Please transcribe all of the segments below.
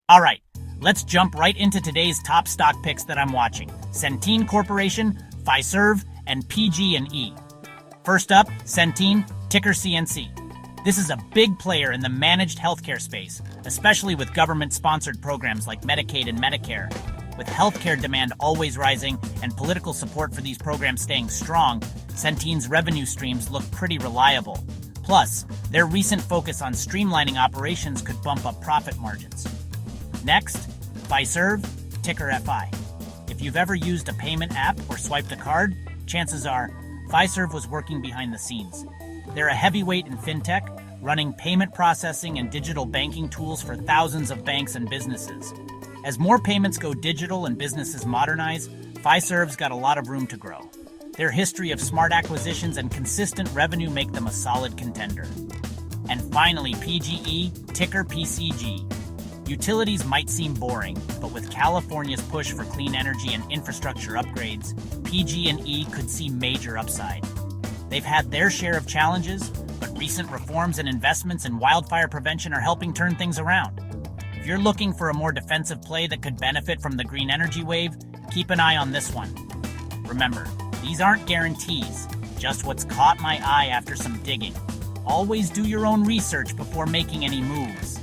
All right, let's jump right into today's top stock picks that I'm watching. Centene Corporation, Fiserv, and PG&E. First up, Centene, ticker CNC. This is a big player in the managed healthcare space, especially with government-sponsored programs like Medicaid and Medicare. With healthcare demand always rising and political support for these programs staying strong, Centene's revenue streams look pretty reliable. Plus, their recent focus on streamlining operations could bump up profit margins. Next, Fiserv, ticker FI. If you've ever used a payment app or swiped a card, chances are Fiserv was working behind the scenes. They're a heavyweight in fintech, running payment processing and digital banking tools for thousands of banks and businesses. As more payments go digital and businesses modernize, Fiserv's got a lot of room to grow. Their history of smart acquisitions and consistent revenue make them a solid contender. And finally, PGE, ticker PCG. Utilities might seem boring, but with California's push for clean energy and infrastructure upgrades, PG&E could see major upside. They've had their share of challenges, but recent reforms and investments in wildfire prevention are helping turn things around. If you're looking for a more defensive play that could benefit from the green energy wave, keep an eye on this one. Remember, these aren't guarantees, just what's caught my eye after some digging. Always do your own research before making any moves.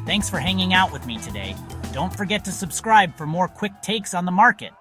Thanks for hanging out with me today. Don't forget to subscribe for more quick takes on the market.